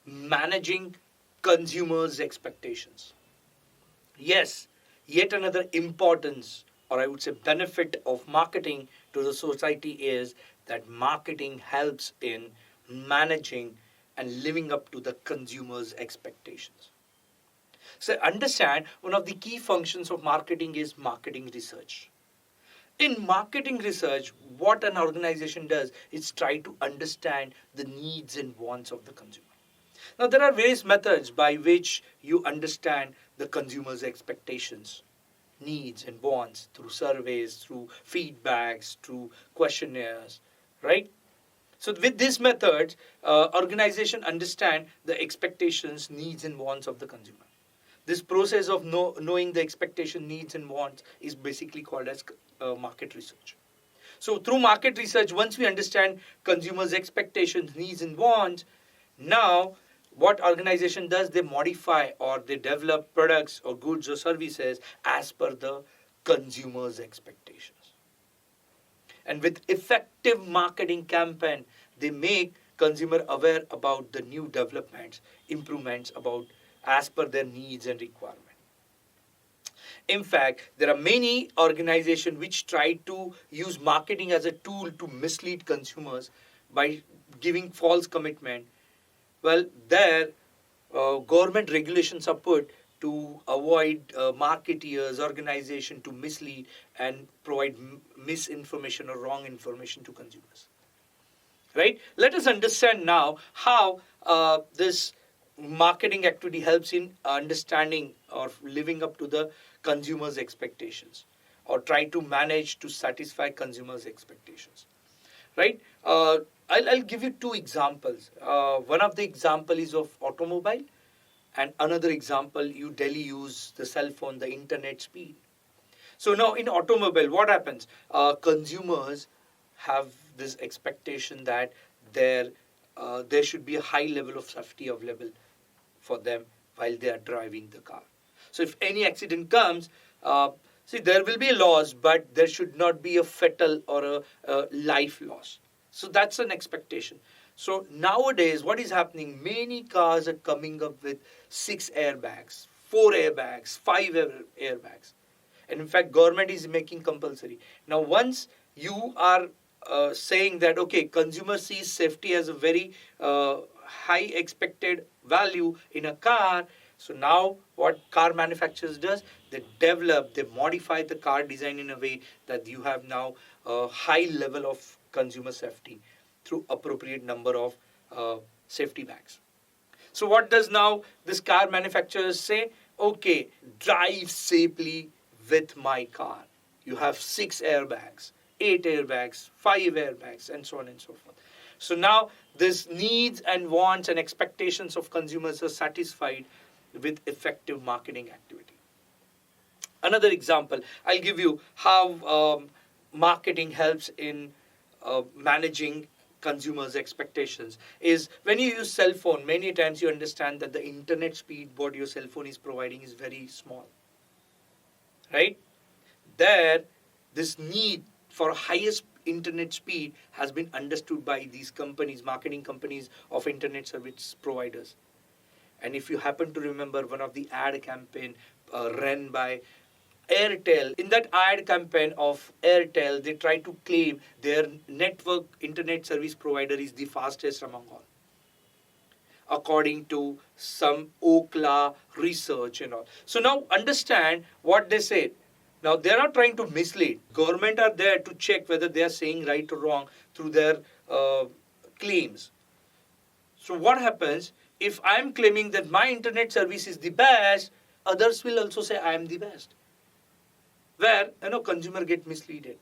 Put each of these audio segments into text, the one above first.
managing consumers' expectations. Yes, yet another importance, or I would say benefit of marketing to the society is that marketing helps in managing and living up to the consumer's expectations. So understand one of the key functions of marketing is marketing research. In marketing research, what an organization does is try to understand the needs and wants of the consumer. Now, there are various methods by which you understand the consumer's expectations, needs, and wants through surveys, through feedbacks, through questionnaires, right? So, with these methods, organization understand the expectations, needs, and wants of the consumer. This process of knowing the expectation, needs, and wants is basically called as market research. So, through market research, once we understand consumers' expectations, needs, and wants, now what organization does, they modify or they develop products or goods or services as per the consumer's expectations. And with effective marketing campaign, they make consumer aware about the new developments, improvements about as per their needs and requirement. In fact, there are many organizations which try to use marketing as a tool to mislead consumers by giving false commitment. Well, there government regulations are put to avoid marketeers, organization to mislead and provide misinformation or wrong information to consumers. Right? Let us understand now how this marketing activity helps in understanding or living up to the consumer's expectations or try to manage to satisfy consumers' expectations. Right? I'll give you two examples. One of the example is of automobile, and another example you daily use the cell phone, the internet speed. So now in automobile, what happens? Consumers have this expectation that there should be a high level of safety available for them while they are driving the car. So if any accident comes, see there will be a loss, but there should not be a fatal or a life loss. So that's an expectation. So nowadays, what is happening? Many cars are coming up with 6 airbags, 4 airbags, 5 airbags. And in fact, government is making compulsory. Now, once you are saying that, okay, consumer sees safety as a very high expected value in a car. So now what car manufacturers does, they develop, they modify the car design in a way that you have now a high level of consumer safety through appropriate number of safety bags. So what does now this car manufacturers say? Okay, drive safely with my car. You have 6 airbags, 8 airbags, 5 airbags, and so on and so forth. So now this needs and wants and expectations of consumers are satisfied with effective marketing activity. Another example, I'll give you how marketing helps in managing consumers' expectations is when you use cell phone, many times you understand that the internet speed what your cell phone is providing is very small. Right? There, this need for highest internet speed has been understood by these companies, marketing companies of internet service providers. And if you happen to remember one of the ad campaign run by Airtel, in that ad campaign of Airtel, they try to claim their network internet service provider is the fastest among all, according to some Ookla research and all. So now understand what they said. Now they are not trying to mislead. Government are there to check whether they are saying right or wrong through their claims. So what happens if I am claiming that my internet service is the best, others will also say I am the best. Where consumer get misleaded.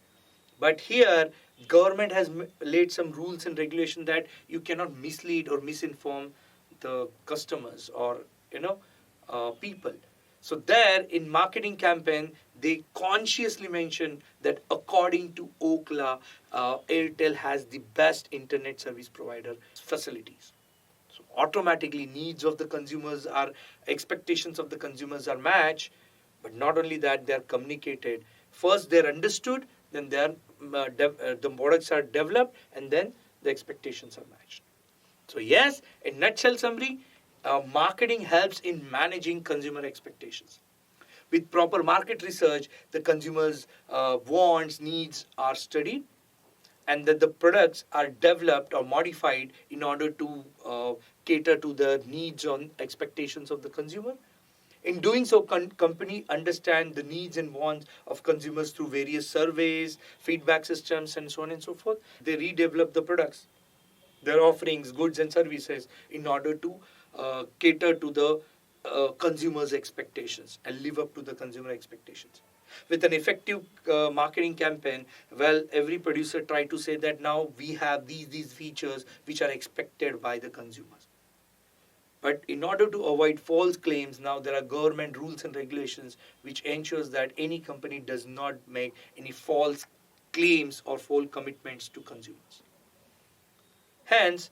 But here government has laid some rules and regulation that you cannot mislead or misinform the customers or people. So there in marketing campaign they consciously mention that according to Ookla, Airtel has the best internet service provider facilities. So automatically needs of the consumers are expectations of the consumers are matched. But not only that, they are communicated. First, they are understood, then they are, the products are developed, and then the expectations are matched. So yes, in nutshell summary, Marketing helps in managing consumer expectations. With proper market research, the consumers' wants, needs are studied, and that the products are developed or modified in order to cater to the needs and expectations of the consumer. In doing so, company understand the needs and wants of consumers through various surveys, feedback systems, and so on and so forth. They redevelop the products, their offerings, goods, and services in order to cater to the consumers' expectations and live up to the consumer expectations. With an effective marketing campaign, well, every producer try to say that now we have these features which are expected by the consumers. But in order to avoid false claims, now there are government rules and regulations which ensures that any company does not make any false claims or false commitments to consumers. Hence,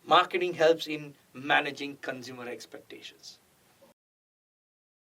marketing helps in managing consumer expectations.